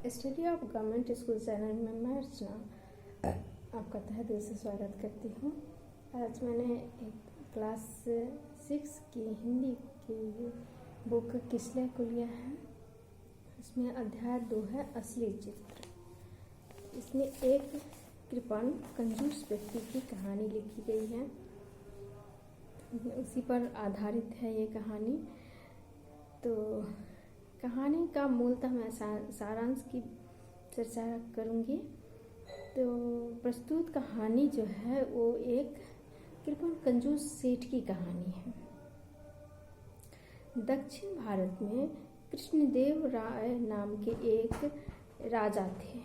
Study of government school channel में मैं अर्चना आपका तहे दिल से स्वागत करती हूँ। आज मैंने एक क्लास 6 की हिंदी की बुक किसले को लिया है। इसमें अध्याय 2 है असली चित्र। इसमें एक कृपण कंजूस व्यक्ति की कहानी लिखी गई है, उसी पर आधारित है ये कहानी। तो कहानी का मूलतः मैं सारांश की चर्चा करूँगी। तो प्रस्तुत कहानी जो है वो एक कृपण कंजूस सेठ की कहानी है। दक्षिण भारत में कृष्णदेव राय नाम के एक राजा थे।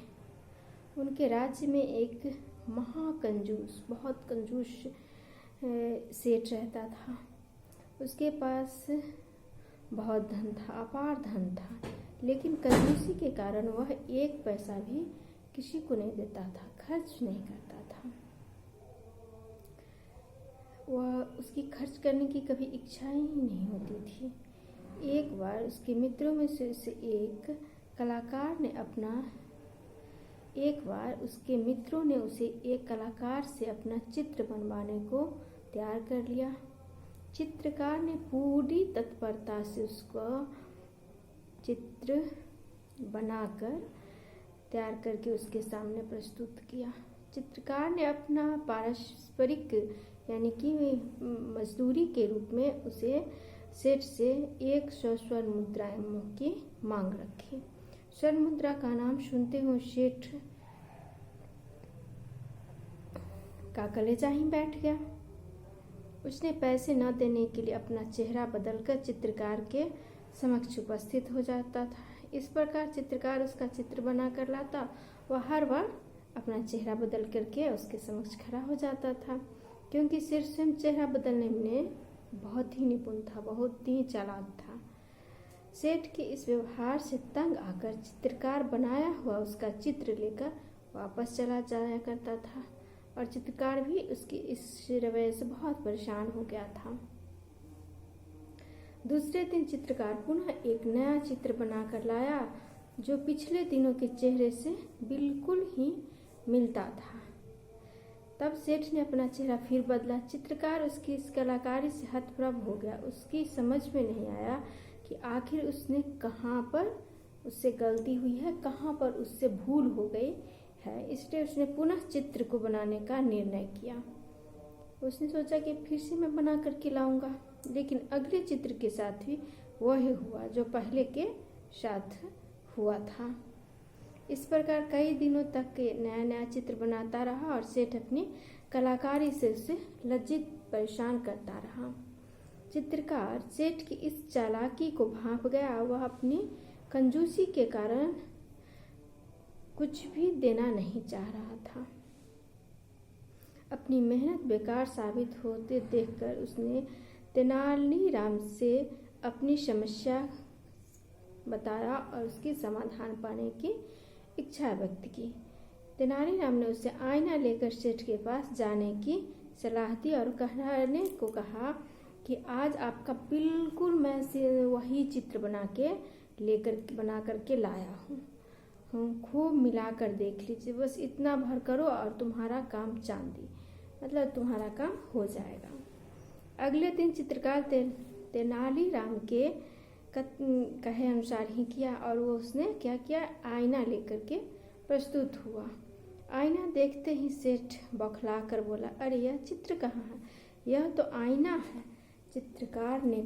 उनके राज्य में एक महाकंजूस, बहुत कंजूस सेठ रहता था। उसके पास बहुत धन था, अपार धन था, लेकिन कंजूसी के कारण वह एक पैसा भी किसी को नहीं देता था, खर्च नहीं करता था। वह उसकी खर्च करने की कभी इच्छा ही नहीं होती थी। एक बार उसके मित्रों में से एक कलाकार ने उसे एक कलाकार से अपना चित्र बनवाने को तैयार कर लिया। चित्रकार ने पूरी तत्परता से उसको चित्र बनाकर तैयार करके उसके सामने प्रस्तुत किया। चित्रकार ने अपना पारस्परिक यानी कि मजदूरी के रूप में उसे सेठ से 100 स्वर्ण मुद्राएं की मांग रखी। स्वर्ण मुद्रा का नाम सुनते हुए सेठ का कलेजा ही बैठ गया। उसने पैसे न देने के लिए अपना चेहरा बदलकर चित्रकार के समक्ष उपस्थित हो जाता था। इस प्रकार चित्रकार उसका चित्र बना कर लाता। वह हर बार अपना चेहरा बदल करके उसके समक्ष खड़ा हो जाता था, क्योंकि सिर्फ स्वयं चेहरा बदलने में बहुत ही निपुण था, बहुत ही चालाक था। सेठ के इस व्यवहार से तंग आकर चित्रकार बनाया हुआ उसका चित्र लेकर वापस चला जाया करता था, और चित्रकार भी उसकी इस रवैये से बहुत परेशान हो गया था। दूसरे दिन चित्रकार पुनः एक नया चित्र बनाकर लाया, जो पिछले दिनों के चेहरे से बिल्कुल ही मिलता था। तब सेठ ने अपना चेहरा फिर बदला। चित्रकार उसकी इस कलाकारी से हतप्रभ हो गया। उसकी समझ में नहीं आया कि आखिर उसने कहाँ पर उससे गलती हुई है, कहाँ पर उससे भूल हो गई है। इसलिए उसने पुनः चित्र को बनाने का निर्णय किया। उसने सोचा कि फिर से मैं बना करके लाऊंगा, लेकिन अगले चित्र के साथ भी वही हुआ जो पहले के साथ हुआ था। इस प्रकार कई दिनों तक नया नया चित्र बनाता रहा और सेठ अपनी कलाकारी से उसे लज्जित परेशान करता रहा। चित्रकार सेठ की इस चालाकी को भांप गया। वह अपनी कंजूसी के कारण कुछ भी देना नहीं चाह रहा था। अपनी मेहनत बेकार साबित होते देखकर उसने तेनालीराम से अपनी समस्या बताया और उसकी समाधान पाने की इच्छा व्यक्त की। तेनालीराम ने उसे आईना लेकर सेठ के पास जाने की सलाह दी और कहने को कहा कि आज आपका बिल्कुल मैं से वही चित्र बना करके लाया हूँ। खूब मिलाकर देख लीजिए, बस इतना भर करो और तुम्हारा काम चांदी, मतलब तुम्हारा काम हो जाएगा। अगले दिन चित्रकार तेनालीराम के कहे अनुसार ही किया, और वो उसने क्या किया, आईना लेकर के प्रस्तुत हुआ। आईना देखते ही सेठ बौखला कर बोला, अरे यह चित्र कहाँ है, यह तो आईना है। चित्रकार ने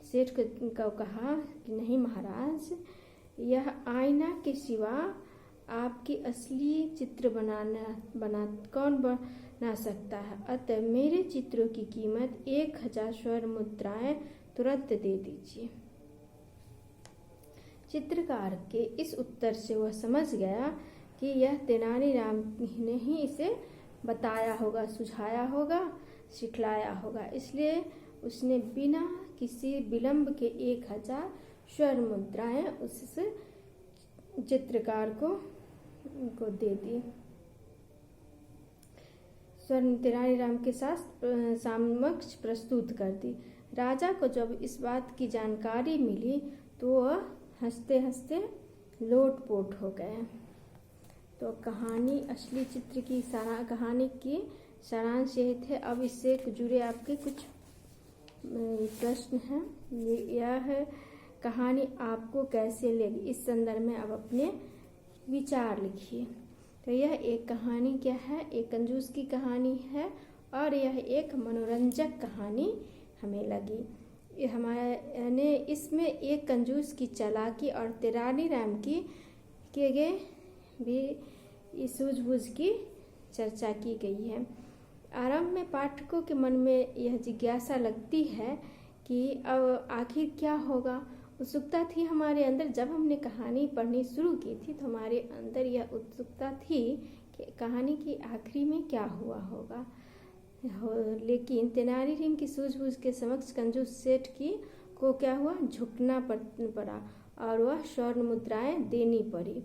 सेठ को कहा कि नहीं महाराज, यह आईना के सिवा आपकी असली चित्र कौन बना सकता है। अतः मेरे चित्रों की कीमत 1000 स्वर्ण मुद्राएं तुरंत दे दीजिए। चित्रकार के इस उत्तर से वह समझ गया कि यह तेनालीराम ने ही इसे बताया होगा, सुझाया होगा, सिखलाया होगा। इसलिए उसने बिना किसी विलंब के 1000 स्वर्ण मुद्राएं उस चित्रकार को दे दी। स्वर्ण तेनालीराम के समक्ष प्रस्तुत कर दी। राजा को जब इस बात की जानकारी मिली तो वह हंसते हंसते लोटपोट हो गए। तो कहानी असली चित्र की कहानी की सारांश यही थे। अब इससे जुड़े आपके कुछ प्रश्न हैं। यह कहानी आपको कैसे लगी, इस संदर्भ में अब अपने विचार लिखिए। तो यह एक कहानी क्या है, एक कंजूस की कहानी है और यह एक मनोरंजक कहानी हमें लगी। हमारे इसमें एक कंजूस की चालाकी और तेनालीराम की किए गए भी सूझबूझ की चर्चा की गई है। आरंभ में पाठकों के मन में यह जिज्ञासा लगती है कि अब आखिर क्या होगा। उत्सुकता थी हमारे अंदर। जब हमने कहानी पढ़नी शुरू की थी तो हमारे अंदर यह उत्सुकता थी कि कहानी की आखिरी में क्या हुआ होगा। लेकिन तेनालीराम की सूझबूझ के समक्ष कंजूस सेठ को क्या हुआ, झुकना पड़ा और वह स्वर्ण मुद्राएं देनी पड़ी।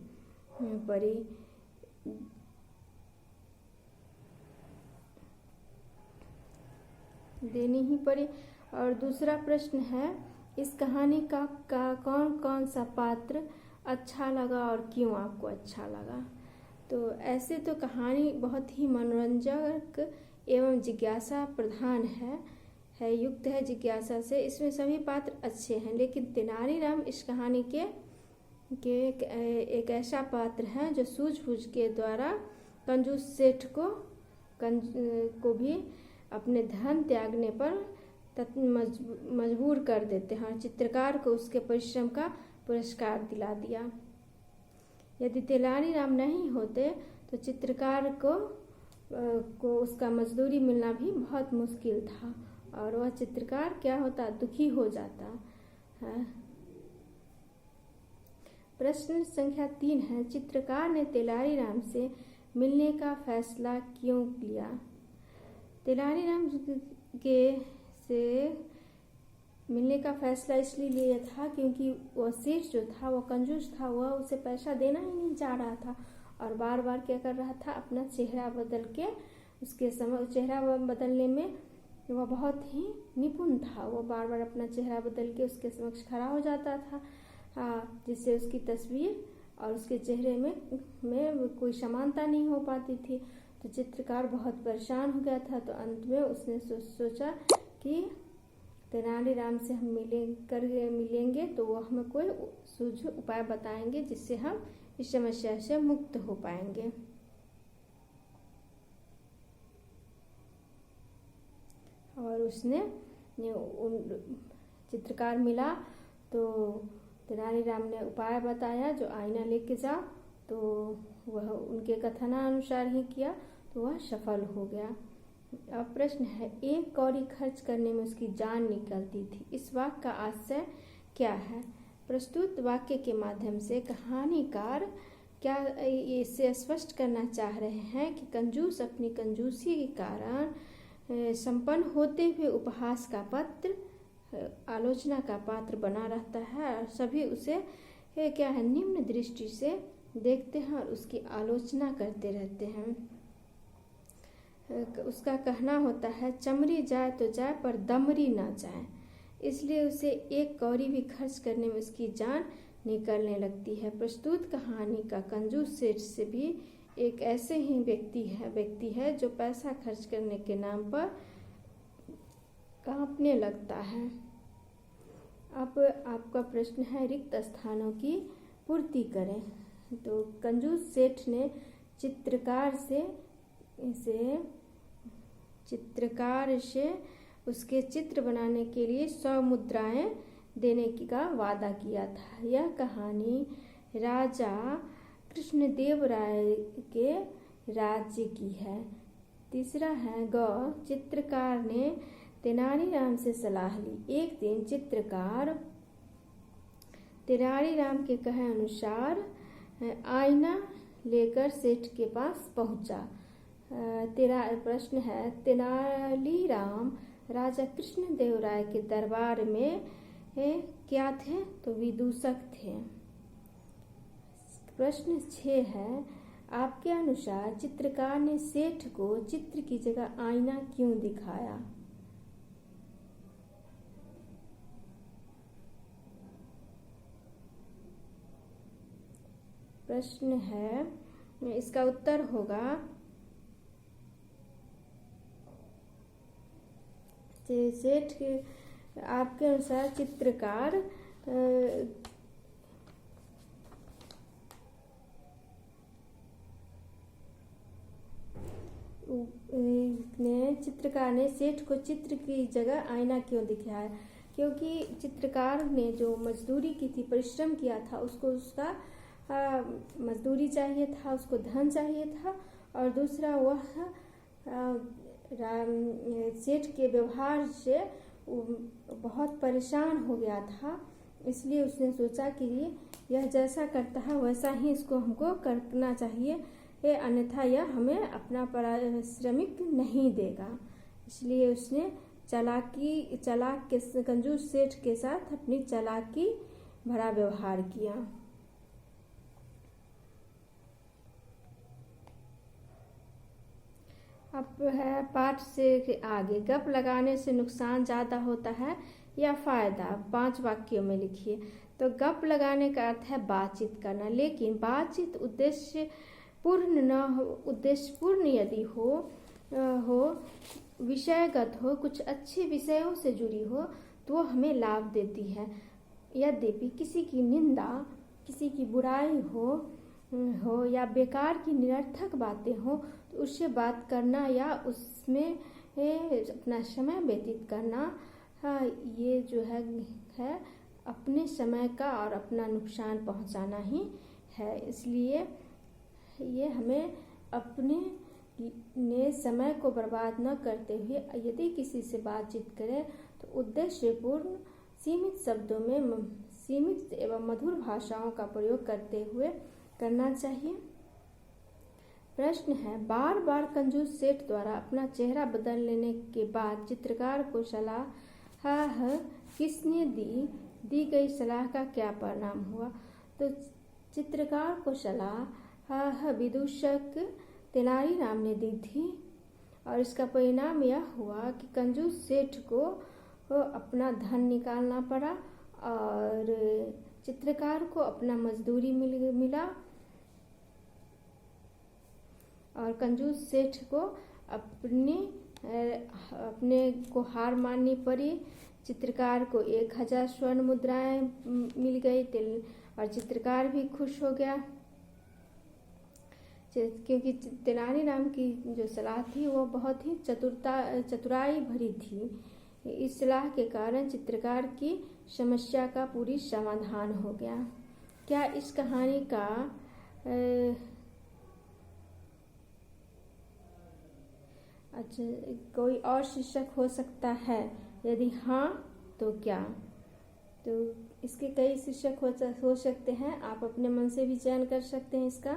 और दूसरा प्रश्न है, इस कहानी का कौन कौन सा पात्र अच्छा लगा और क्यों आपको अच्छा लगा। तो ऐसे तो कहानी बहुत ही मनोरंजक एवं जिज्ञासा प्रधान है युक्त है जिज्ञासा से। इसमें सभी पात्र अच्छे हैं, लेकिन तेनालीराम इस कहानी के एक ऐसा पात्र है जो सूझबूझ के द्वारा कंजूस सेठ को भी अपने धन त्यागने पर मजबूर कर देते हैं। चित्रकार को उसके परिश्रम का पुरस्कार दिला दिया। यदि तेनालीराम नहीं होते तो चित्रकार को उसका मजदूरी मिलना भी बहुत मुश्किल था और वह चित्रकार क्या होता, दुखी हो जाता है। प्रश्न संख्या 3 है, चित्रकार ने तेनालीराम से मिलने का फैसला क्यों लिया। तेनालीराम से मिलने का फैसला इसलिए लिया था क्योंकि वह सेठ जो था वह कंजूस था, वह उसे पैसा देना ही नहीं चाह रहा था और बार बार क्या कर रहा था, अपना चेहरा बदल के चेहरा बदलने में वह बहुत ही निपुण था। वह बार बार अपना चेहरा बदल के उसके समक्ष खड़ा हो जाता था, जिससे उसकी तस्वीर और उसके चेहरे में कोई समानता नहीं हो पाती थी। तो चित्रकार बहुत परेशान हो गया था। तो अंत में उसने सोचा कि तेनालीराम से हम मिलेंगे तो वो हमें कोई सूझ उपाय बताएंगे जिससे हम इस समस्या से मुक्त हो पाएंगे। और उसने चित्रकार मिला तो तेनालीराम ने उपाय बताया, जो आईना लेके जाओ, तो वह उनके कथनानुसार ही किया तो वह सफल हो गया। अब प्रश्न है, एक कौड़ी खर्च करने में उसकी जान निकलती थी। इस वाक्य का आशय क्या है। प्रस्तुत वाक्य के माध्यम से कहानीकार क्या इससे स्पष्ट करना चाह रहे हैं कि कंजूस अपनी कंजूसी के कारण संपन्न होते हुए उपहास का पात्र, आलोचना का पात्र बना रहता है और सभी उसे क्या है, निम्न दृष्टि से देखते हैं और उसकी आलोचना करते रहते हैं। उसका कहना होता है, चमड़ी जाए तो जाए पर दमड़ी ना जाए। इसलिए उसे एक कौड़ी भी खर्च करने में उसकी जान निकलने लगती है। प्रस्तुत कहानी का कंजूस सेठ से भी एक ऐसे ही व्यक्ति है जो पैसा खर्च करने के नाम पर कांपने लगता है। अब आपका प्रश्न है, रिक्त स्थानों की पूर्ति करें। तो कंजूस सेठ ने चित्रकार से उसके चित्र बनाने के लिए 100 मुद्राएं देने का वादा किया था। यह कहानी राजा कृष्णदेव राय के राज्य की है। तीसरा है, चित्रकार ने तेनालीराम से सलाह ली। एक दिन चित्रकार तेनालीराम के कहे अनुसार आईना लेकर सेठ के पास पहुंचा। प्रश्न है, तेनालीराम राजा कृष्णदेव राय के दरबार में क्या थे। तो विदूषक थे। प्रश्न 6 है, आपके अनुसार चित्रकार ने सेठ को चित्र की जगह आईना क्यों दिखाया। प्रश्न है, इसका उत्तर होगा सेठ के आपके अनुसार चित्रकार चित्रकार ने सेठ को चित्र की जगह आईना क्यों दिखाया? क्योंकि चित्रकार ने जो मजदूरी की थी, परिश्रम किया था, उसको उसका मजदूरी चाहिए था, उसको धन चाहिए था, और दूसरा वह सेठ के व्यवहार से बहुत परेशान हो गया था, इसलिए उसने सोचा कि यह जैसा करता है वैसा ही इसको हमको करना चाहिए, अन्यथा यह हमें अपना पारिश्रमिक नहीं देगा। इसलिए उसने चालाक के कंजूस सेठ के साथ अपनी चालाकी भरा व्यवहार किया। अब है पाठ से आगे, गप लगाने से नुकसान ज़्यादा होता है या फ़ायदा? 5 वाक्यों में लिखिए। तो गप लगाने का अर्थ है बातचीत करना, लेकिन बातचीत उद्देश्यपूर्ण यदि हो, विषयगत हो, कुछ अच्छे विषयों से जुड़ी हो, तो हमें लाभ देती है। यद्यपि किसी की निंदा, किसी की बुराई हो या बेकार की निरर्थक बातें हो, तो उससे बात करना या उसमें अपना समय व्यतीत करना, ये जो है अपने समय का और अपना नुकसान पहुंचाना ही है। इसलिए ये हमें अपने समय को बर्बाद न करते हुए यदि किसी से बातचीत करें तो उद्देश्यपूर्ण, सीमित शब्दों में सीमित एवं मधुर भाषाओं का प्रयोग करते हुए करना चाहिए। प्रश्न है, बार बार कंजूस सेठ द्वारा अपना चेहरा बदल लेने के बाद चित्रकार को सलाह किसने दी गई सलाह का क्या परिणाम हुआ? तो चित्रकार को सलाह विदूषक तेनालीराम ने दी थी, और इसका परिणाम यह हुआ कि कंजूस सेठ को अपना धन निकालना पड़ा और चित्रकार को अपना मजदूरी मिला, और कंजूस सेठ को अपने को हार माननी पड़ी। चित्रकार को 1000 स्वर्ण मुद्राएं मिल गई और चित्रकार भी खुश हो गया, क्योंकि तेनालीराम की जो सलाह थी वो बहुत ही चतुराई भरी थी। इस सलाह के कारण चित्रकार की समस्या का पूरी समाधान हो गया। क्या इस कहानी का कोई और शीर्षक हो सकता है? यदि हाँ तो क्या? तो इसके कई शीर्षक हो सकते हैं, आप अपने मन से भी चयन कर सकते हैं इसका।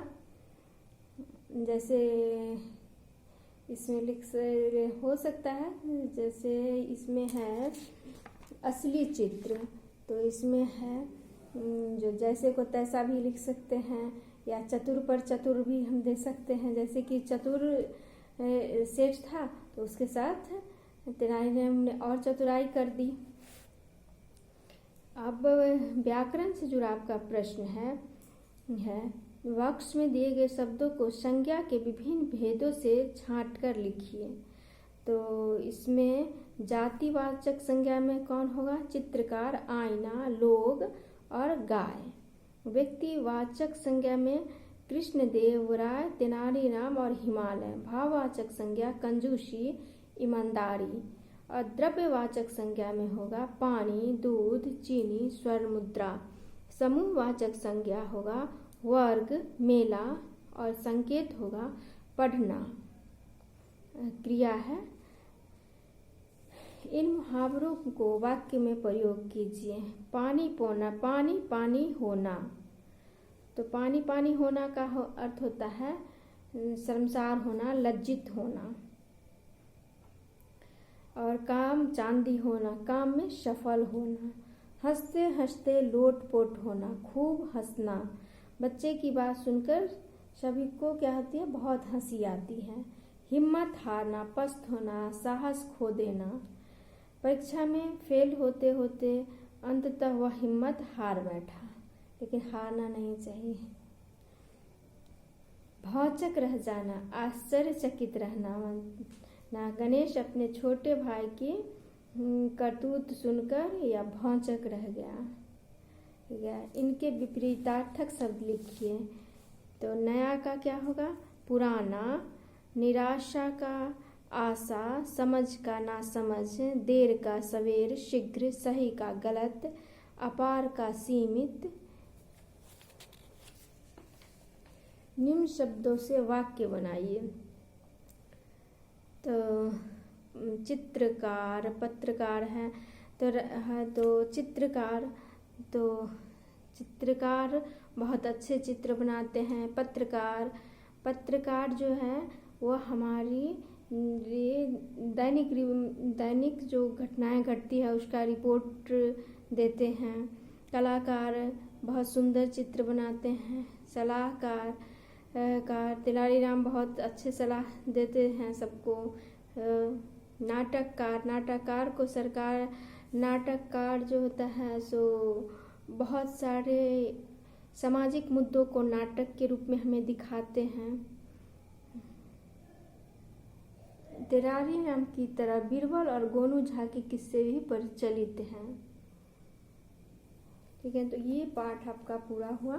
जैसे इसमें हो सकता है, जैसे इसमें है असली चित्र, तो इसमें है जो जैसे को तैसा भी लिख सकते हैं, या चतुर पर चतुर भी हम दे सकते हैं। जैसे कि चतुर सेठ था तो उसके साथ तेनालीराम ने और चतुराई कर दी। अब व्याकरण से जुड़ा आपका प्रश्न है वाक्य में दिए गए शब्दों को संज्ञा के विभिन्न भेदों से छांटकर लिखिए। तो इसमें जातिवाचक संज्ञा में कौन होगा? चित्रकार, आईना, लोग और गाय। व्यक्तिवाचक संज्ञा में कृष्णदेव राय, तेनालीराम और हिमालय। भाववाचक संज्ञा कंजूसी, ईमानदारी। और द्रव्यवाचक संज्ञा में होगा पानी, दूध, चीनी, स्वर्ण मुद्रा। समूहवाचक संज्ञा होगा वर्ग, मेला, और संकेत होगा पढ़ना। क्रिया है। इन मुहावरों को वाक्य में प्रयोग कीजिए। पानी पौना, पानी पानी होना। तो पानी पानी होना का अर्थ होता है शर्मसार होना, लज्जित होना। और काम चांदी होना, काम में सफल होना। हंसते हंसते लोटपोट होना, खूब हंसना। बच्चे की बात सुनकर सभी को क्या होती है? बहुत हंसी आती है। हिम्मत हारना, पस्त होना, साहस खो देना। परीक्षा में फेल होते होते अंततः वह हिम्मत हार बैठा, लेकिन हारना नहीं चाहिए। भौचक रह जाना, आश्चर्यचकित रहना ना। गणेश अपने छोटे भाई की करतूत सुनकर या भौचक रह गया। इनके विपरीतार्थक शब्द लिखिए। तो नया का क्या होगा? पुराना, निराशा का आशा, समझ का नासमझ, देर का सवेर, शीघ्र, सही का गलत, अपार का सीमित। निम्न शब्दों से वाक्य बनाइए। तो चित्रकार, पत्रकार है तो चित्रकार बहुत अच्छे चित्र बनाते हैं। पत्रकार जो है वो हमारी दैनिक जो घटनाएं घटती है उसका रिपोर्ट देते हैं। कलाकार बहुत सुंदर चित्र बनाते हैं। सलाहकार तेलारीराम बहुत अच्छे सलाह देते हैं सबको। नाटककार जो होता है सो बहुत सारे सामाजिक मुद्दों को नाटक के रूप में हमें दिखाते हैं। तेलारीराम की तरह बीरबल और गोनू झा के किस्से भी प्रचलित हैं। ठीक है, तो ये पाठ आपका पूरा हुआ।